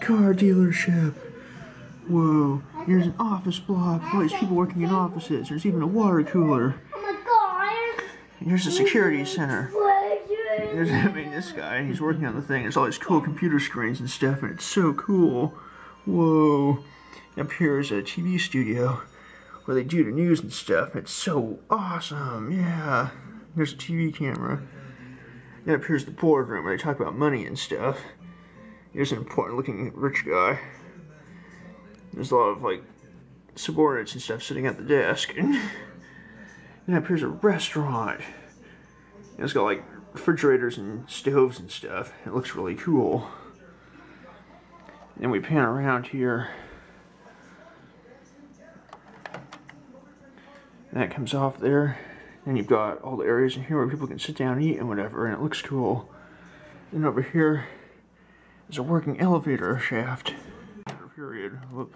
Car dealership. Whoa. Here's an office block. All these people working in offices. There's even a water cooler. Oh my god. Here's a security center. There's this guy. He's working on the thing. There's all these cool computer screens and stuff, and it's so cool. Whoa. Up here is a TV studio where they do the news and stuff. It's so awesome. Yeah. There's a TV camera. And up here's the boardroom where they talk about money and stuff. Here's an important looking rich guy. There's a lot of like subordinates and stuff sitting at the desk. And up here's a restaurant. And it's got like refrigerators and stoves and stuff. It looks really cool. And we pan around here. And that comes off there. And you've got all the areas in here where people can sit down and eat and whatever, and it looks cool. And over here is a working elevator shaft. Period. Whoop.